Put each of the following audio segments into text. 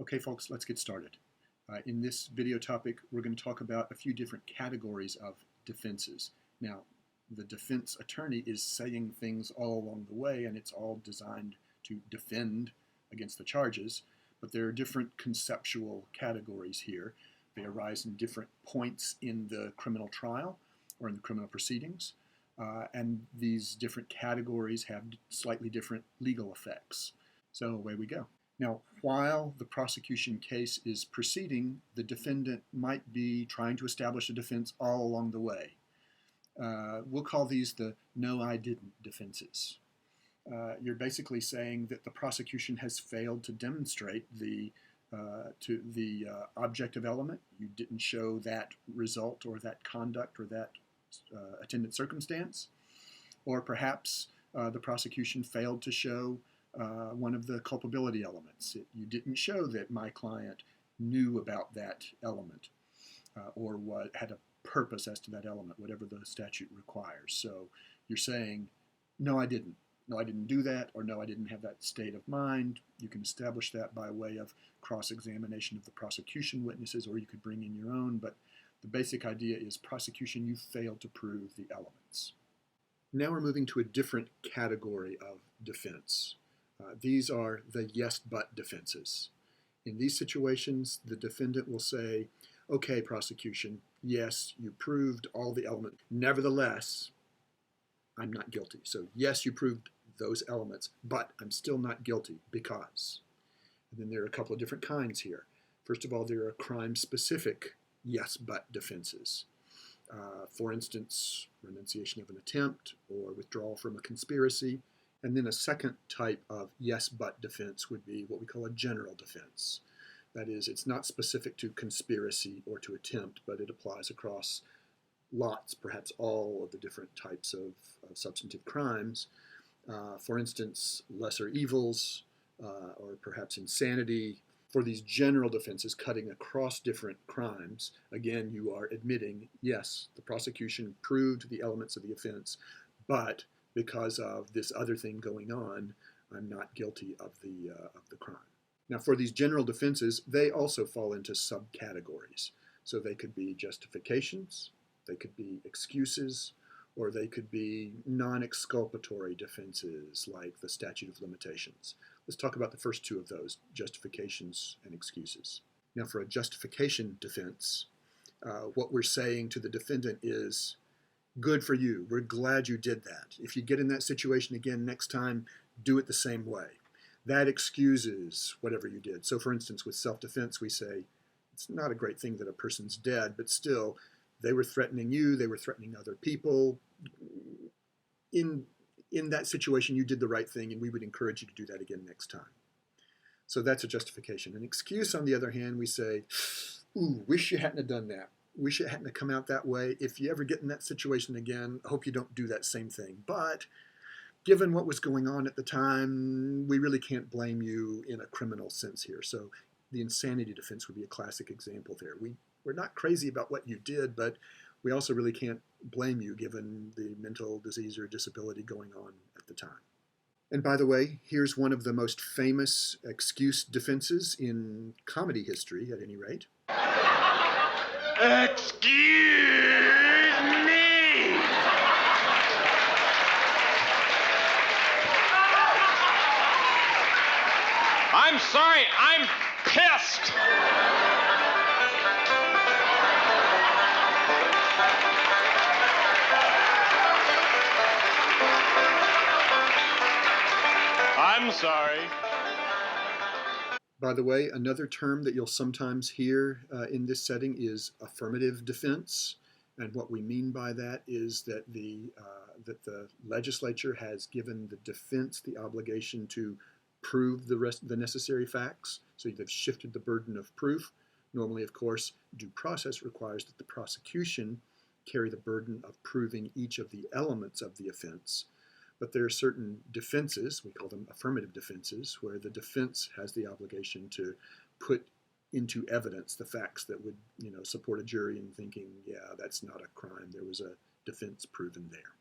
Okay, folks, let's get started. In this video topic, we're going to talk about a few different categories of defenses. Now, the defense attorney is saying things all along the way, and it's all designed to defend against the charges, but there are different conceptual categories here. They arise in different points in the criminal trial or in the criminal proceedings, and these different categories have slightly different legal effects. So away we go. Now, while the prosecution case is proceeding, the defendant might be trying to establish a defense all along the way. We'll call these the no, I didn't defenses. You're basically saying that the prosecution has failed to demonstrate the objective element. You didn't show that result or that conduct or that attendant circumstance. Or perhaps the prosecution failed to show one of the culpability elements. You didn't show that my client knew about that element or had a purpose as to that element, whatever the statute requires. So you're saying, no, I didn't. No, I didn't do that, or no, I didn't have that state of mind. You can establish that by way of cross-examination of the prosecution witnesses, or you could bring in your own, but the basic idea is prosecution, you failed to prove the elements. Now we're moving to a different category of defense. These are the yes, but defenses. In these situations, the defendant will say, okay, prosecution, yes, you proved all the elements. Nevertheless, I'm not guilty. So yes, you proved those elements, but I'm still not guilty because. And then there are a couple of different kinds here. First of all, there are crime-specific yes, but defenses. For instance, renunciation of an attempt or withdrawal from a conspiracy. And then a second type of yes, but defense would be what we call a general defense. That is, it's not specific to conspiracy or to attempt, but it applies across lots, perhaps all of the different types of substantive crimes. For instance, lesser evils or perhaps insanity. For these general defenses cutting across different crimes, again, you are admitting, yes, the prosecution proved the elements of the offense, but because of this other thing going on, I'm not guilty of the crime. Now, for these general defenses, they also fall into subcategories. So they could be justifications, they could be excuses, or they could be non-exculpatory defenses like the statute of limitations. Let's talk about the first two of those, justifications and excuses. Now, for a justification defense, what we're saying to the defendant is, good for you. We're glad you did that. If you get in that situation again next time, do it the same way. That excuses whatever you did. So for instance, with self-defense, we say, it's not a great thing that a person's dead, but still, they were threatening you, they were threatening other people. In that situation, you did the right thing, and we would encourage you to do that again next time. So that's a justification. An excuse, on the other hand, we say, ooh, wish you hadn't have done that. Wish it hadn't have come out that way. If you ever get in that situation again, I hope you don't do that same thing. But given what was going on at the time, we really can't blame you in a criminal sense here. So the insanity defense would be a classic example there. We're not crazy about what you did, but we also really can't blame you given the mental disease or disability going on at the time. And by the way, here's one of the most famous excuse defenses in comedy history, at any rate. Excuse me! I'm sorry, I'm pissed! I'm sorry. By the way, another term that you'll sometimes hear in this setting is affirmative defense. And what we mean by that is that the legislature has given the defense the obligation to prove the necessary facts. So they've shifted the burden of proof. Normally, of course, due process requires that the prosecution carry the burden of proving each of the elements of the offense. But there are certain defenses, we call them affirmative defenses, where the defense has the obligation to put into evidence the facts that would, support a jury in thinking, yeah, that's not a crime. There was a defense proven there.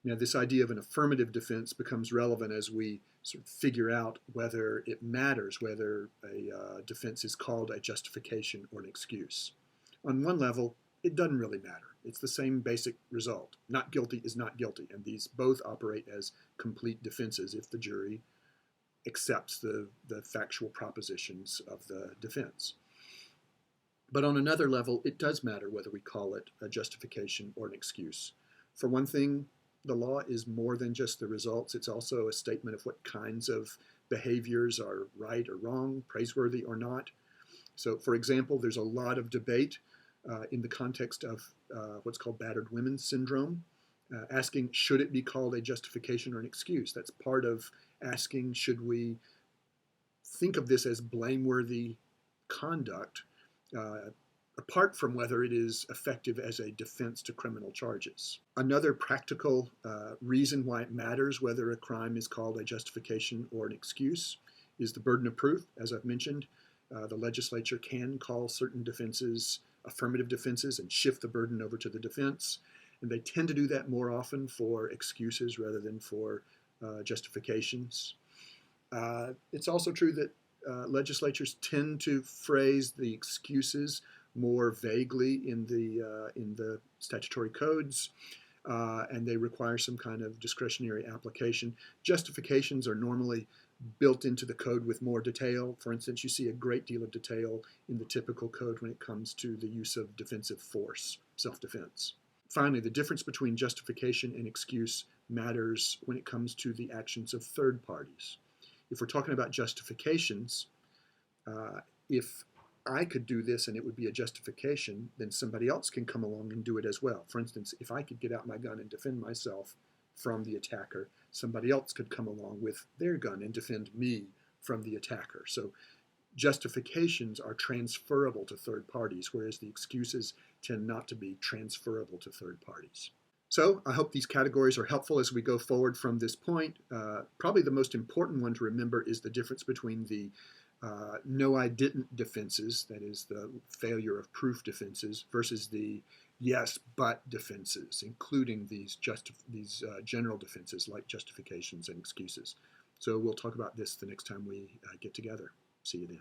Now, this idea of an affirmative defense becomes relevant as we sort of figure out whether it matters whether a defense is called a justification or an excuse. On one level, it doesn't really matter. It's the same basic result. Not guilty is not guilty, and these both operate as complete defenses if the jury accepts the factual propositions of the defense. But on another level, it does matter whether we call it a justification or an excuse. For one thing, the law is more than just the results. It's also a statement of what kinds of behaviors are right or wrong, praiseworthy or not. So, for example, there's a lot of debate in the context of what's called battered women syndrome, asking, should it be called a justification or an excuse? That's part of asking, should we think of this as blameworthy conduct, apart from whether it is effective as a defense to criminal charges. Another practical reason why it matters whether a crime is called a justification or an excuse is the burden of proof. As I've mentioned, the legislature can call certain defenses affirmative defenses and shift the burden over to the defense. And they tend to do that more often for excuses rather than for justifications. It's also true that legislatures tend to phrase the excuses more vaguely in the statutory codes, and they require some kind of discretionary application. Justifications are normally built into the code with more detail. For instance, you see a great deal of detail in the typical code when it comes to the use of defensive force, self-defense. Finally, the difference between justification and excuse matters when it comes to the actions of third parties. If we're talking about justifications, if I could do this and it would be a justification, then somebody else can come along and do it as well. For instance, if I could get out my gun and defend myself from the attacker, somebody else could come along with their gun and defend me from the attacker. So justifications are transferable to third parties, whereas the excuses tend not to be transferable to third parties. So I hope these categories are helpful as we go forward from this point. Probably the most important one to remember is the difference between the no, I didn't defenses, that is the failure of proof defenses, versus the yes, but defenses, including these general defenses like justifications and excuses. So we'll talk about this the next time we get together. See you then.